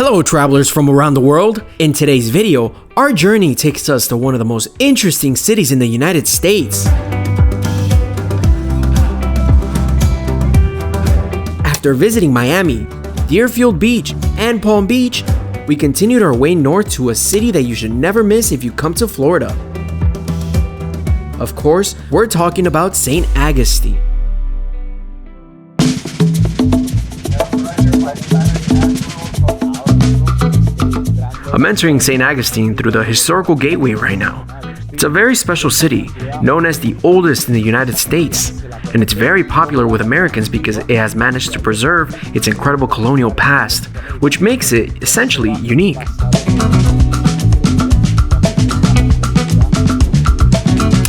Hello travelers from around the world. In today's video, our journey takes us to one of the most interesting cities in the United States. After visiting Miami, Deerfield Beach, and Palm Beach, we continued our way north to a city that you should never miss if you come to Florida. Of course, we're talking about St. Augustine. I'm entering St. Augustine through the historical gateway right now. It's a very special city, known as the oldest in the United States, and it's very popular with Americans because it has managed to preserve its incredible colonial past, which makes it essentially unique.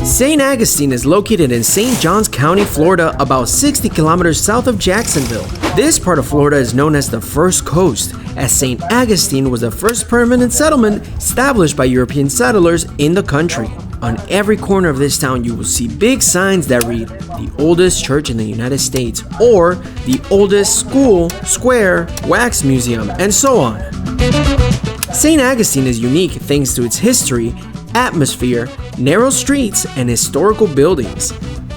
St. Augustine is located in St. Johns County, Florida, about 60 kilometers south of Jacksonville. This part of Florida is known as the First Coast, as St. Augustine was the first permanent settlement established by European settlers in the country. On every corner of this town, you will see big signs that read, "The oldest church in the United States," or "The oldest school, square, wax museum," and so on. St. Augustine is unique thanks to its history, atmosphere, narrow streets, and historical buildings.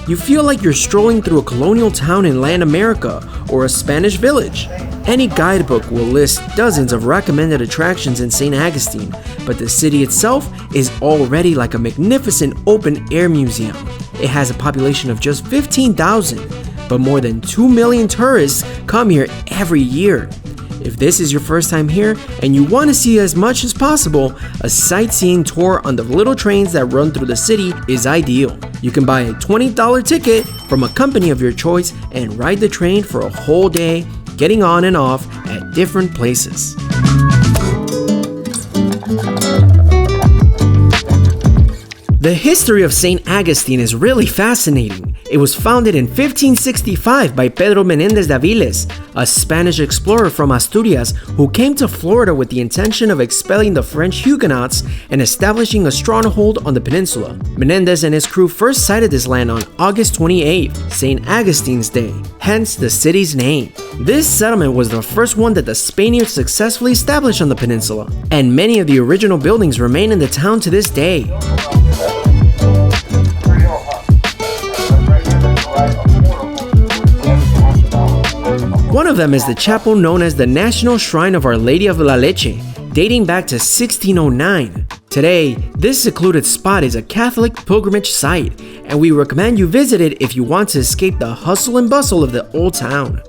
You feel like you're strolling through a colonial town in Latin America or a Spanish village. Any guidebook will list dozens of recommended attractions in St. Augustine, but the city itself is already like a magnificent open-air museum. It has a population of just 15,000, but more than 2 million tourists come here every year. If this is your first time here and you want to see as much as possible, a sightseeing tour on the little trains that run through the city is ideal. You can buy a $20 ticket from a company of your choice and ride the train for a whole day, getting on and off at different places. The history of St. Augustine is really fascinating. It was founded in 1565 by Pedro Menéndez de Avilés, a Spanish explorer from Asturias who came to Florida with the intention of expelling the French Huguenots and establishing a stronghold on the peninsula. Menéndez and his crew first sighted this land on August 28th, St. Augustine's Day, hence the city's name. This settlement was the first one that the Spaniards successfully established on the peninsula, and many of the original buildings remain in the town to this day. One of them is the chapel known as the National Shrine of Our Lady of La Leche, dating back to 1609. Today, this secluded spot is a Catholic pilgrimage site, and we recommend you visit it if you want to escape the hustle and bustle of the old town.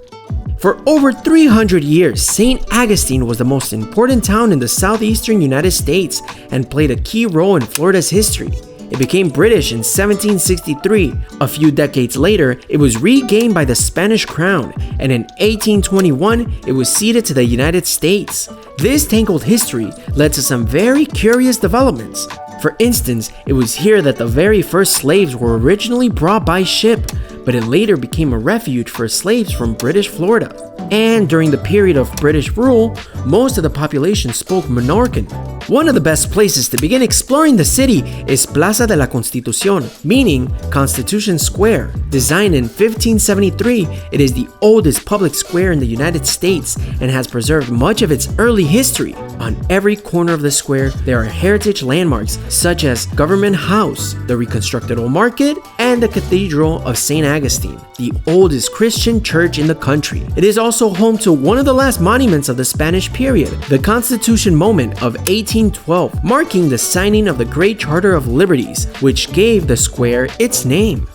For over 300 years, St. Augustine was the most important town in the southeastern United States and played a key role in Florida's history. It became British in 1763. A few decades later, it was regained by the Spanish crown, and in 1821, it was ceded to the United States. This tangled history led to some very curious developments. For instance, it was here that the very first slaves were originally brought by ship, but it later became a refuge for slaves from British Florida. And during the period of British rule, most of the population spoke Minorcan. One of the best places to begin exploring the city is Plaza de la Constitución, meaning Constitution Square. Designed in 1573, it is the oldest public square in the United States and has preserved much of its early history. On every corner of the square, there are heritage landmarks such as Government House, the reconstructed Old Market, and the Cathedral of St. Augustine, the oldest Christian church in the country. It is also home to one of the last monuments of the Spanish period, the Constitution Monument of 1812, marking the signing of the Great Charter of Liberties, which gave the square its name.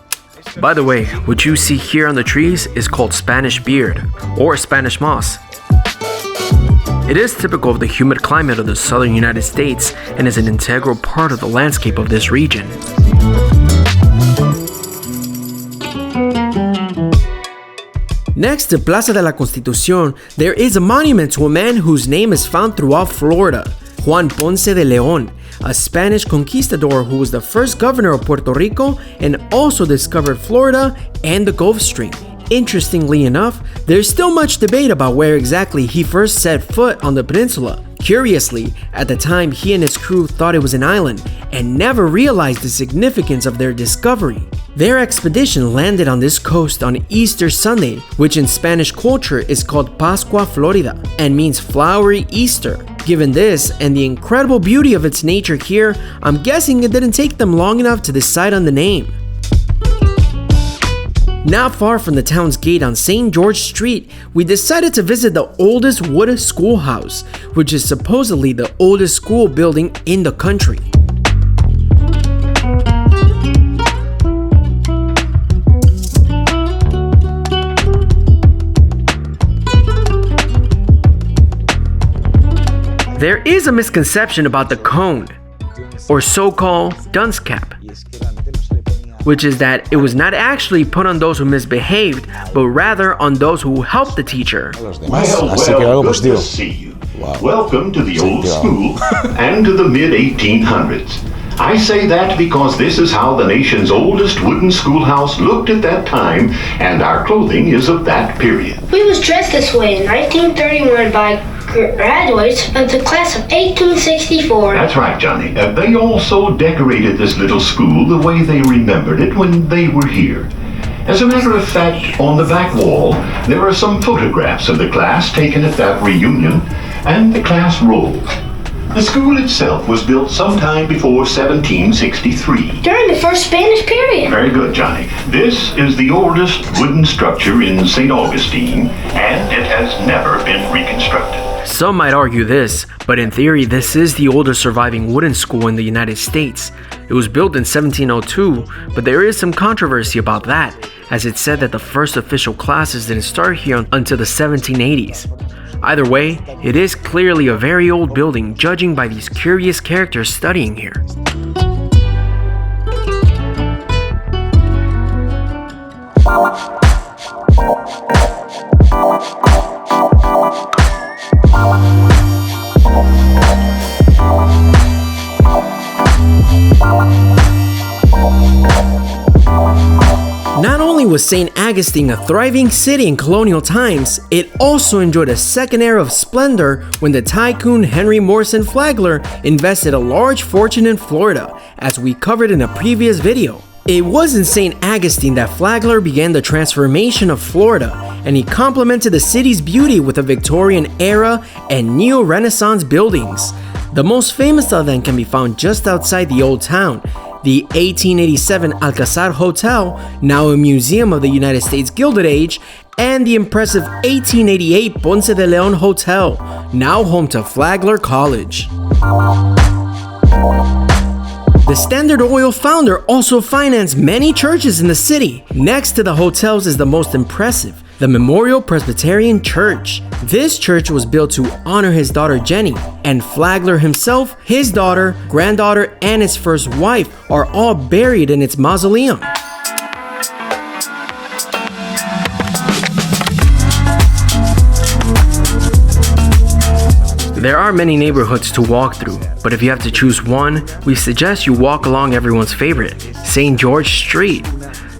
By the way, what you see here on the trees is called Spanish beard, or Spanish moss. It is typical of the humid climate of the southern United States and is an integral part of the landscape of this region. Next to Plaza de la Constitución, there is a monument to a man whose name is found throughout Florida, Juan Ponce de León, a Spanish conquistador who was the first governor of Puerto Rico and also discovered Florida and the Gulf Stream. Interestingly enough, there's still much debate about where exactly he first set foot on the peninsula. Curiously, at the time he and his crew thought it was an island and never realized the significance of their discovery. Their expedition landed on this coast on Easter Sunday, which in Spanish culture is called Pascua Florida and means flowery Easter. Given this and the incredible beauty of its nature here, I'm guessing it didn't take them long enough to decide on the name. Not far from the town's gate on St. George Street, we decided to visit the oldest wooden schoolhouse, which is supposedly the oldest school building in the country. There is a misconception about the cone, or so-called dunce cap, which is that it was not actually put on those who misbehaved, but rather on those who helped the teacher. Well, good to see you. Wow. Welcome to the old school and to the mid-1800s. I say that because this is how the nation's oldest wooden schoolhouse looked at that time, and our clothing is of that period. We was dressed this way in 1931 by graduates of the class of 1864. That's right, Johnny. They also decorated this little school the way they remembered it when they were here. As a matter of fact, on the back wall, there are some photographs of the class taken at that reunion and the class roll. The school itself was built sometime before 1763. During the first Spanish period. Very good, Johnny. This is the oldest wooden structure in St. Augustine, and it has never been reconstructed. Some might argue this, but in theory this is the oldest surviving wooden school in the United States. It was built in 1702, but there is some controversy about that, as it's said that the first official classes didn't start here until the 1780s. Either way, it is clearly a very old building, judging by these curious characters studying here. Not only was St. Augustine a thriving city in colonial times, it also enjoyed a second era of splendor when the tycoon Henry Morrison Flagler invested a large fortune in Florida, as we covered in a previous video. It was in St. Augustine that Flagler began the transformation of Florida, and he complemented the city's beauty with a Victorian era and neo-Renaissance buildings. The most famous of them can be found just outside the old town, the 1887 Alcazar Hotel, now a museum of the United States Gilded Age, and the impressive 1888 Ponce de Leon Hotel, now home to Flagler College. The Standard Oil founder also financed many churches in the city. Next to the hotels is the most impressive, the Memorial Presbyterian Church. This church was built to honor his daughter Jenny, and Flagler himself, his daughter, granddaughter, and his first wife are all buried in its mausoleum. There are many neighborhoods to walk through, but if you have to choose one, we suggest you walk along everyone's favorite, St. George Street.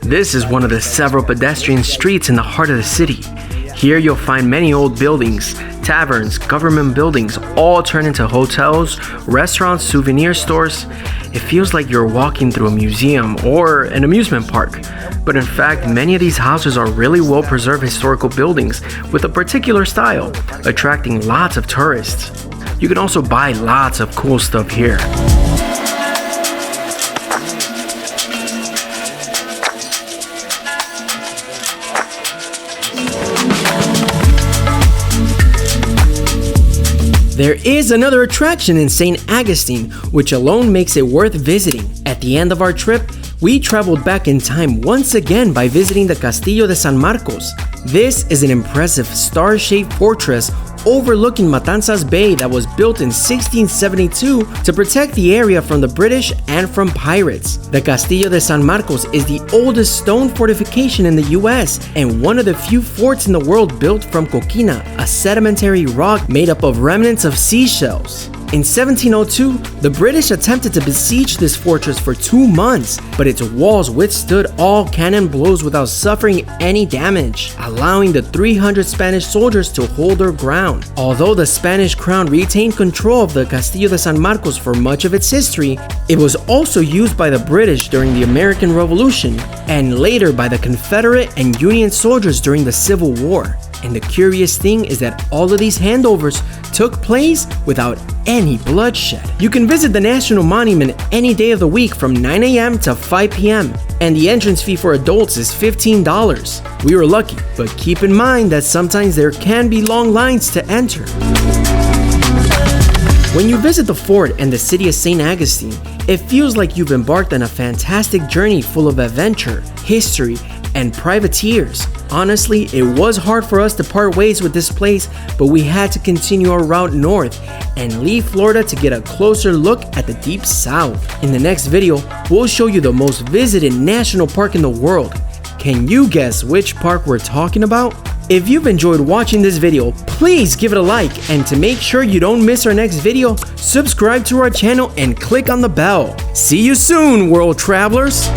This is one of the several pedestrian streets in the heart of the city. Here you'll find many old buildings, taverns, government buildings, all turned into hotels, restaurants, souvenir stores. It feels like you're walking through a museum or an amusement park. But in fact, many of these houses are really well-preserved historical buildings with a particular style, attracting lots of tourists. You can also buy lots of cool stuff here. There is another attraction in St. Augustine, which alone makes it worth visiting. At the end of our trip, we traveled back in time once again by visiting the Castillo de San Marcos. This is an impressive star-shaped fortress overlooking Matanzas Bay that was built in 1672 to protect the area from the British and from pirates. The Castillo de San Marcos is the oldest stone fortification in the US and one of the few forts in the world built from coquina, a sedimentary rock made up of remnants of seashells. In 1702, the British attempted to besiege this fortress for 2 months, but its walls withstood all cannon blows without suffering any damage, allowing the 300 Spanish soldiers to hold their ground. Although the Spanish crown retained control of the Castillo de San Marcos for much of its history, it was also used by the British during the American Revolution and later by the Confederate and Union soldiers during the Civil War. And the curious thing is that all of these handovers took place without any bloodshed. You can visit the National Monument any day of the week from 9 a.m. to 5 p.m. and the entrance fee for adults is $15. We were lucky, but keep in mind that sometimes there can be long lines to enter. When you visit the fort and the city of St. Augustine, it feels like you've embarked on a fantastic journey full of adventure, history, and privateers. Honestly, it was hard for us to part ways with this place, but we had to continue our route north and leave Florida to get a closer look at the deep south. In the next video, we'll show you the most visited national park in the world. Can you guess which park we're talking about? If you've enjoyed watching this video, please give it a like, and to make sure you don't miss our next video, subscribe to our channel and click on the bell. See you soon, world travelers!